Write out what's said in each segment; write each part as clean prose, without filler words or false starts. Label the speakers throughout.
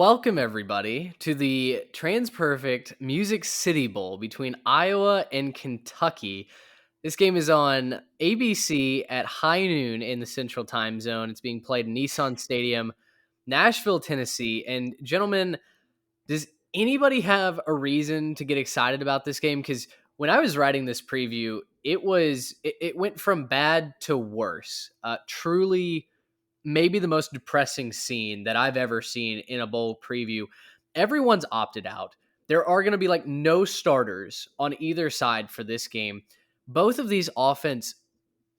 Speaker 1: welcome everybody to the TransPerfect Music City Bowl between Iowa and Kentucky. This game is on ABC at high noon in the Central Time Zone. It's being played in Nissan Stadium, Nashville, Tennessee. And gentlemen, does anybody have a reason to get excited about this game? Because when I was writing this preview, it went from bad to worse. Truly maybe the most depressing scene that I've ever seen in a bowl preview. Everyone's opted out. There are going to be like no starters on either side for this game. Both of these offense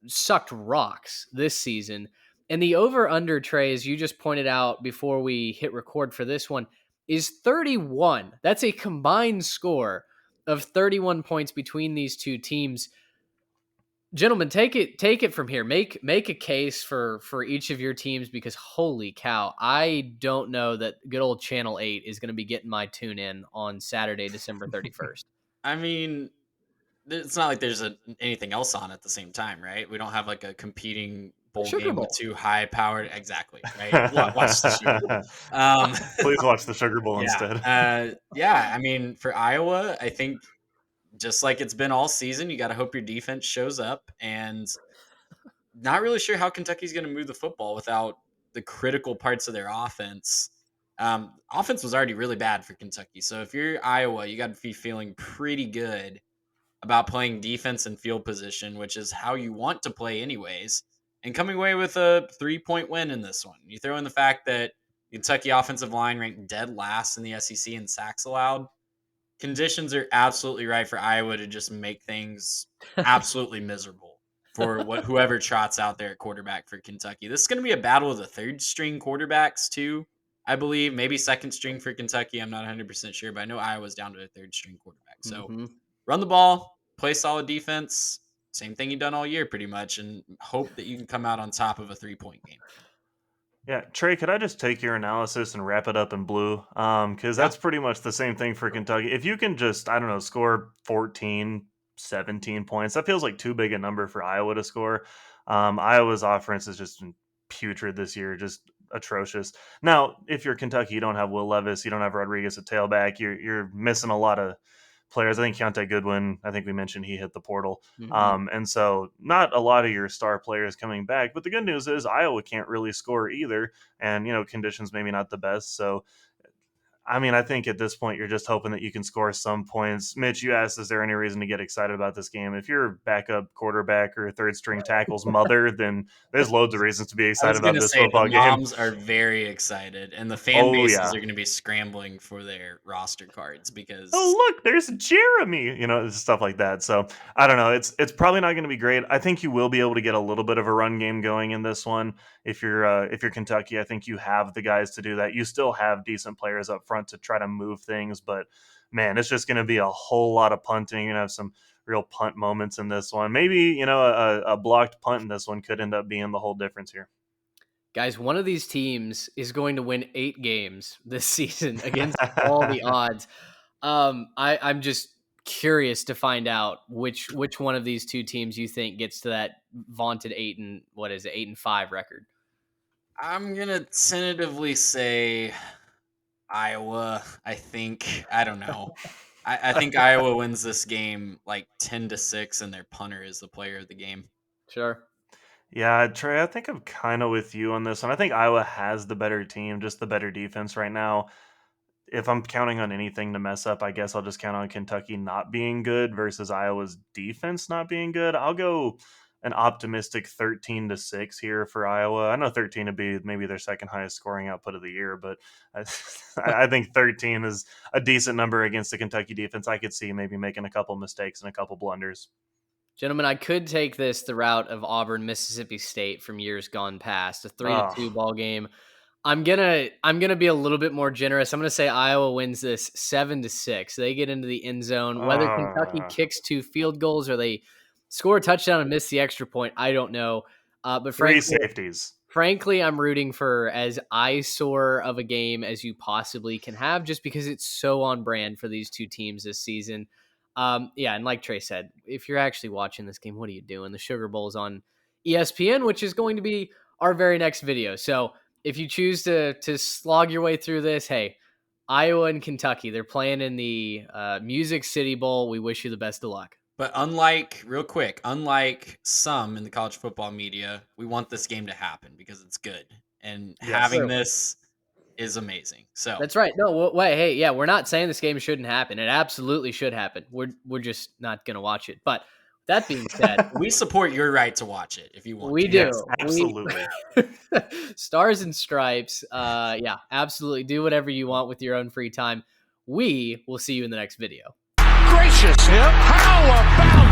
Speaker 1: sucked rocks this season. And the over under Trey, as you just pointed out before we hit record for this one, is 31. That's a combined score of 31 points between these two teams. Gentlemen, take it from here. Make a case for each of your teams, because holy cow, I don't know that good old Channel 8 is going to be getting my tune in on Saturday, December 31st.
Speaker 2: I mean, it's not like there's anything else on at the same time, right? We don't have like a competing bowl
Speaker 1: Sugar
Speaker 2: game with
Speaker 1: Bowl.
Speaker 2: two high powered, exactly, right? Watch the Sugar Bowl. Um,
Speaker 3: Please watch the Sugar Bowl
Speaker 2: yeah,
Speaker 3: instead.
Speaker 2: yeah. I mean, for Iowa, I think just like it's been all season, you got to hope your defense shows up, and not really sure how Kentucky's going to move the football without the critical parts of their offense. Offense was already really bad for Kentucky, so if you're Iowa, you got to be feeling pretty good about playing defense and field position, which is how you want to play anyways, and coming away with a 3-point win in this one. You throw in the fact that Kentucky offensive line ranked dead last in the SEC in sacks allowed. Conditions are absolutely right for Iowa to just make things absolutely miserable for whoever trots out there at quarterback for Kentucky. This is going to be a battle of the third string quarterbacks too, I believe. Maybe second string for Kentucky. I'm not 100% sure, but I know Iowa's down to a third string quarterback. So run the ball, play solid defense. Same thing you've done all year pretty much, and hope that you can come out on top of a 3-point game.
Speaker 3: Yeah, Trey, could I just take your analysis and wrap it up in blue? Because
Speaker 2: Yeah.
Speaker 3: that's pretty much the same thing for Kentucky. If you can just, I don't know, score 14, 17 points, that feels like too big a number for Iowa to score. Iowa's offense is just putrid this year, just atrocious. Now, if you're Kentucky, you don't have Will Levis, you don't have Rodriguez at tailback, you're missing a lot of players. I think Keontae Goodwin, I think we mentioned he hit the portal. And so not a lot of your star players coming back. But the good news is Iowa can't really score either. And, conditions maybe not the best. So, I mean, I think at this point, you're just hoping that you can score some points. Mitch, you asked, is there any reason to get excited about this game? If you're backup quarterback or third string tackle's mother, then there's loads of reasons to be
Speaker 2: I
Speaker 3: excited
Speaker 2: was going
Speaker 3: about
Speaker 2: to
Speaker 3: this
Speaker 2: say the
Speaker 3: football game.
Speaker 2: moms are very excited, and the fan
Speaker 3: Oh,
Speaker 2: bases
Speaker 3: yeah.
Speaker 2: are going to be scrambling for their roster cards because
Speaker 3: Oh, look, there's Jeremy, stuff like that. So I don't know. It's probably not going to be great. I think you will be able to get a little bit of a run game going in this one. If you're Kentucky, I think you have the guys to do that. You still have decent players up front to try to move things, but man, it's just going to be a whole lot of punting. You're going to have some real punt moments in this one. Maybe, a blocked punt in this one could end up being the whole difference here.
Speaker 1: Guys, one of these teams is going to win 8 games this season against all the odds. I'm just curious to find out which one of these two teams you think gets to that vaunted 8-5 record.
Speaker 2: I'm going to tentatively say Iowa. I don't know. I think Iowa wins this game like 10-6, and their punter is the player of the game.
Speaker 1: Sure.
Speaker 3: Yeah, Trey, I think I'm kind of with you on this one. I think Iowa has the better team, just the better defense right now. If I'm counting on anything to mess up, I guess I'll just count on Kentucky not being good versus Iowa's defense not being good. I'll go an optimistic 13-6 here for Iowa. I know 13 would be maybe their second highest scoring output of the year, but I think 13 is a decent number against the Kentucky defense. I could see maybe making a couple mistakes and a couple blunders.
Speaker 1: Gentlemen, I could take this the route of Auburn, Mississippi State from years gone past, a 3-2 ball game. I'm gonna be a little bit more generous. I'm gonna say Iowa wins this 7-6. They get into the end zone. Whether Kentucky kicks 2 field goals or they score a touchdown and miss the extra point, I don't know. But
Speaker 3: Three safeties.
Speaker 1: Frankly, I'm rooting for as eyesore of a game as you possibly can have, just because it's so on brand for these two teams this season. Yeah, and like Trey said, if you're actually watching this game, what are you doing? The Sugar Bowl is on ESPN, which is going to be our very next video. So if you choose to slog your way through this, hey, Iowa and Kentucky, they're playing in the Music City Bowl. We wish you the best of luck.
Speaker 2: But real quick, unlike some in the college football media, we want this game to happen because it's good. And having this is amazing. So
Speaker 1: that's right. No, wait, hey, yeah, we're not saying this game shouldn't happen. It absolutely should happen. We're just not going to watch it. But that being said,
Speaker 2: we support your right to watch it if you want.
Speaker 1: We
Speaker 2: to.
Speaker 1: do.
Speaker 3: Yes, absolutely.
Speaker 1: Stars and stripes. Yeah, absolutely. Do whatever you want with your own free time. We will see you in the next video.
Speaker 4: Gracious him. How about